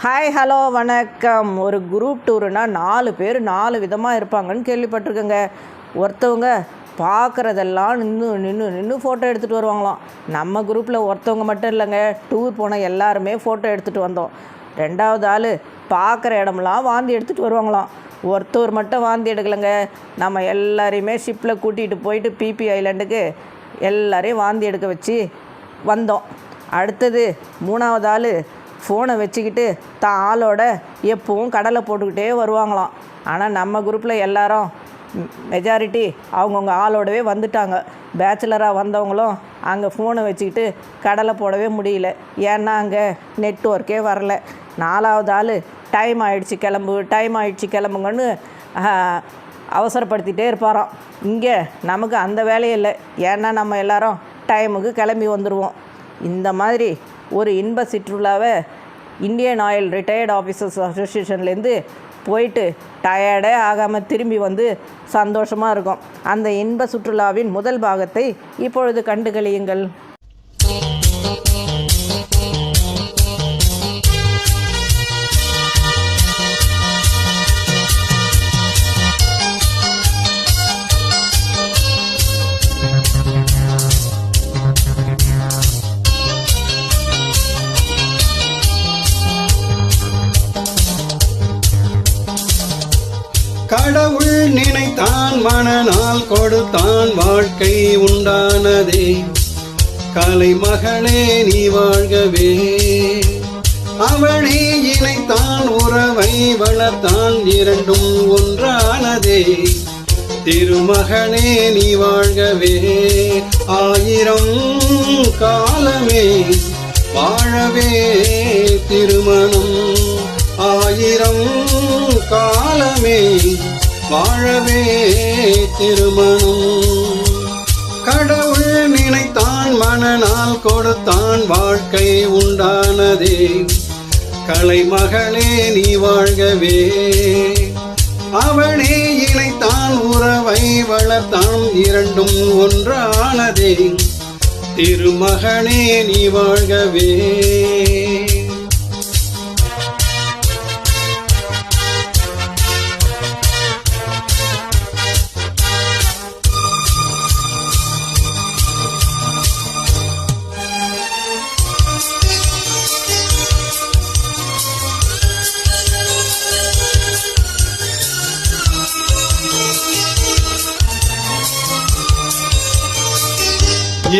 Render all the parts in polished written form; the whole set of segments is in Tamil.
ஹாய் ஹலோ வணக்கம். ஒரு குரூப் டூருனா 4 பேர் 4 விதமாக இருப்பாங்கன்னு கேள்விப்பட்டிருக்கேங்க. ஒருத்தவங்க பார்க்குறதெல்லாம் நின்று ஃபோட்டோ எடுத்துகிட்டு வருவாங்களாம். நம்ம குரூப்பில் ஒருத்தவங்க மட்டும் இல்லைங்க, டூர் போன எல்லாருமே ஃபோட்டோ எடுத்துகிட்டு வந்தோம். 2வது ஆள் பார்க்குற இடம்லாம் வாந்தி எடுத்துகிட்டு வருவாங்களாம். ஒருத்தவர் மட்டும் வாந்தி எடுக்கலைங்க, நம்ம எல்லாரையுமே ஷிப்பில் கூட்டிகிட்டு போயிட்டு பிபி ஐலண்டுக்கு எல்லாரையும் வாந்தி எடுக்க வச்சு வந்தோம். அடுத்தது 3வது ஆள் ஃபோனை வச்சுக்கிட்டு தான் ஆளோட எப்பவும் கடலை போட்டுக்கிட்டே வருவாங்களாம். ஆனால் நம்ம குரூப்பில் எல்லாரும் மெஜாரிட்டி அவங்கவுங்க ஆளோடவே வந்துட்டாங்க. பேச்சுலராக வந்தவங்களும் அங்கே ஃபோனை வச்சுக்கிட்டு கடலை போடவே முடியல, ஏன்னா அங்கே நெட்வொர்க்கே வரல. 4வது ஆள் டைம் ஆகிடுச்சு கிளம்புங்கன்னு அவசரப்படுத்திகிட்டே இருப்பாராம். இங்கே நமக்கு அந்த வேலையே இல்லை, ஏன்னா நம்ம எல்லாரும் டைமுக்கு கிளம்பி வந்துடுவோம். இந்த மாதிரி ஒரு இன்ப சுற்றுலாவை இந்தியன் ஆயில் ரிட்டையர்ட் ஆஃபீஸர்ஸ் அசோசியேஷன்லேருந்து போயிட்டு டயர்டே ஆகாமல் திரும்பி வந்து சந்தோஷமாக இருக்கும். அந்த இன்ப சுற்றுலாவின் முதல் பாகத்தை இப்பொழுது கண்டு களியுங்கள். கடவுள் நினைத்தான், மனநாள் கொடுத்தான், வாழ்க்கை உண்டானதே. கலைமகளே நீ வாழ்கவே. அவனே இணைத்தான், உறவை வளர்த்தான், இரண்டும் ஒன்றானதே. திருமகனே நீ வாழ்கவே. 1000 காலமே வாழவே திருமணம். 1000 காலமே வாழவே திருமணம். கடவுள் நினைத்தான், மனநாள் கொடுத்தான், வாழ்க்கை உண்டானதே. கலைமகளே நீ வாழ்கவே. அவனே இணைத்தான், உறவை வளர்த்தான், இரண்டும் ஒன்றானதே. திருமகனே நீ வாழ்கவே.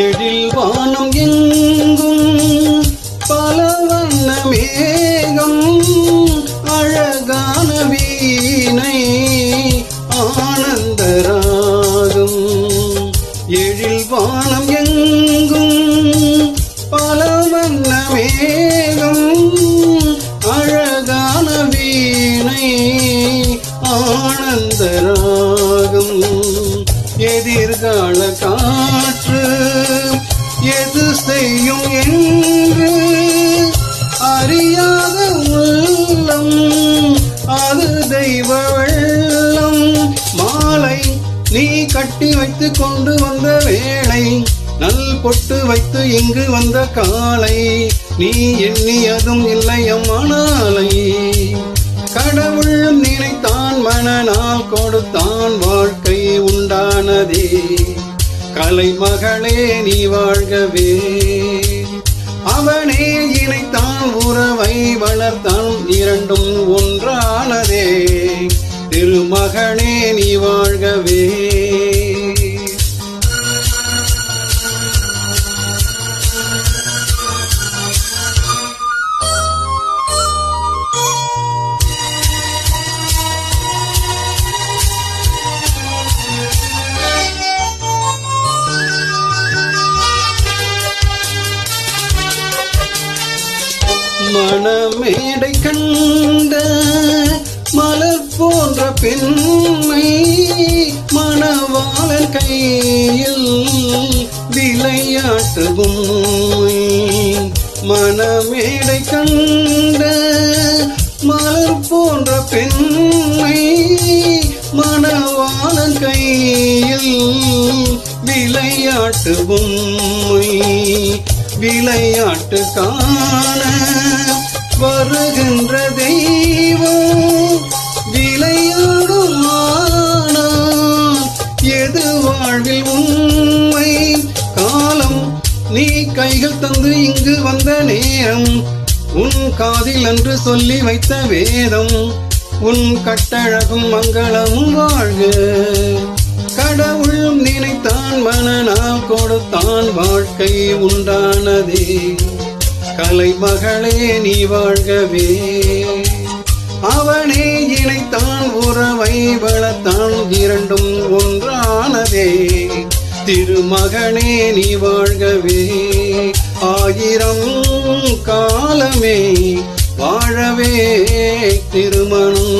எழில் வானம் எங்கும் பல வண்ண மேகம், அழகான வீணை ஆனந்த ராகம். எழில் வானம் எங்கும் பல வண்ண மேகம், அழகான வீணை ஆனந்த ராகம். எதிர்கால காற்று எது செய்யும் என்று அறியாத உள்ளம், அது தெய்வ வெள்ளம். மாலை நீ கட்டி வைத்து கொண்டு வந்த வேளை, நல் பொட்டு வைத்து இங்கு வந்த காலை, நீ எண்ணியதும் இல்லை அம்மானாலை. கடவுள் நினைத்தான், மனநாள் கொடுத்தான், வாழ்க்கை உண்டானதே. கலைமகளே நீ வாழ்கவே. அவனே இணைத்தான், உறவை வளர்த்தான், இரண்டும் ஒன்றானதே. திருமகனே நீ வாழ்கவே. மணமேடை கண்ட மலர் போன்ற பெண்மை, மணவாளன் கையில் விளையாட்டு பொம்மை. மணமேடை கண்ட மலர் போன்ற பெண்மை, மணவாளன் கையில் விளையாட்டு பொம்மை. விளையாட்டு காண வரும் வருகின்ற தெய்வம் விளையாடுமானால் எது வாழ்வில் உண்மை காலம் நீ கைகள் தந்து இங்கு வந்த நேரம் உன் காதில் அன்று சொல்லி வைத்த வேதம் உன் கட்டழகும் மங்களமும் வாழ்க கடவுள் நினைத்தான் மனநாள் கொடுத்தான் வாழ்க்கை உண்டானதே கலைமகளே நீ வாழ்கவே அவனே இணைத்தான் உறவை வளர்த்தான் இரண்டும் ஒன்றானதே திருமகனே நீ வாழ்கவே ஆயிரம் காலமே வாழவே திருமணம்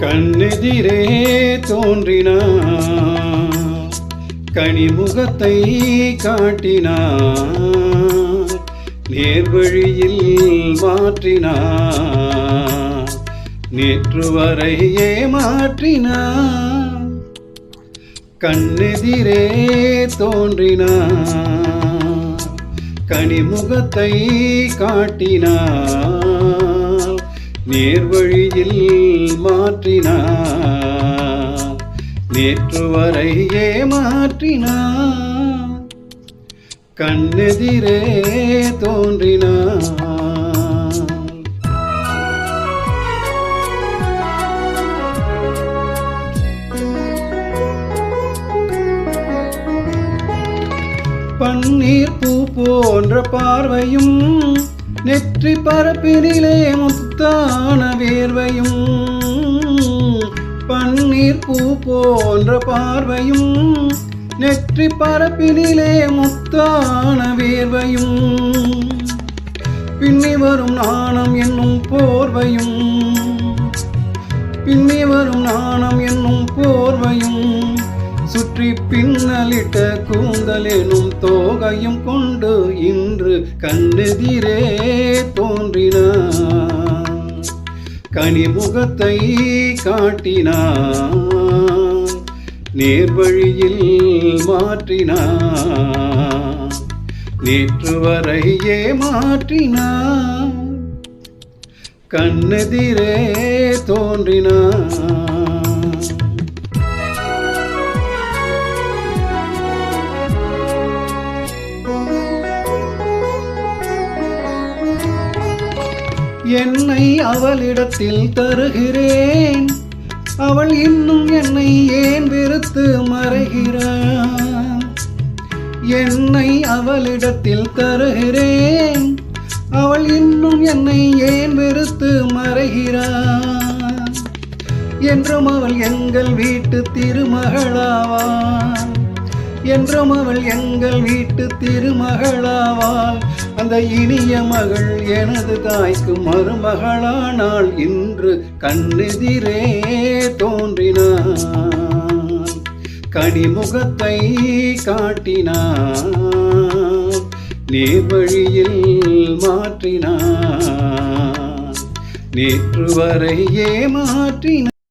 கண்ணெதிரே தோன்றினான் கனிமுகத்தை காட்டினான் நேர்வழியில் மாற்றினான் நேற்று வரை ஏமாற்றினான் கண்ணெதிரே தோன்றினான் கனிமுகத்தை காட்டினான் நேர்வழியில் மாற்றினான் நேற்று வரை ஏமாற்றினான் கண்ணெதிரே தோன்றினான் பன்னீர் பூ போன்ற பார்வையும் நெற்றி பரப்பினிலே முத்தான வேர்வையும் பன்னீர் பூ போன்ற பார்வையும் நெற்றி பரப்பினிலே முத்தான வேர்வையும் பின்னி வரும் நாணம் என்னும் போர்வையும் பின்னி வரும் நாணம் என்னும் போர்வையும் சுற்றி பின்னலிட்ட கூந்தல் எனும் தோகையும் கொண்டு இன்று கண்ணெதிரே தோன்றினான் கனிமுகத்தை காட்டினான் நேர்வழியில் மாற்றினான் நேற்று வரை ஏமாற்றினான் கண்ணெதிரே தோன்றினான் என்னை அவளிடத்தில் தருகிறேன் அவள் இன்னும் என்னை ஏன் வெறுத்து மறைகிறாள் என்னை அவளிடத்தில் தருகிறேன் அவள் இன்னும் என்னை ஏன் வெறுத்து மறைகிறாள் என்றும் அவள் எங்கள் வீட்டு திருமகளாவாள் என்றும் அவள் எங்கள் வீட்டு திருமகளாவாள் அந்த இனிய மகள் எனது தாய்க்கு மருமகளானாள் இன்று கண்ணெதிரே தோன்றினான் கனிமுகத்தை காட்டினான் நேர்வழியில் மாற்றினான் நேற்று வரை ஏமாற்றினான்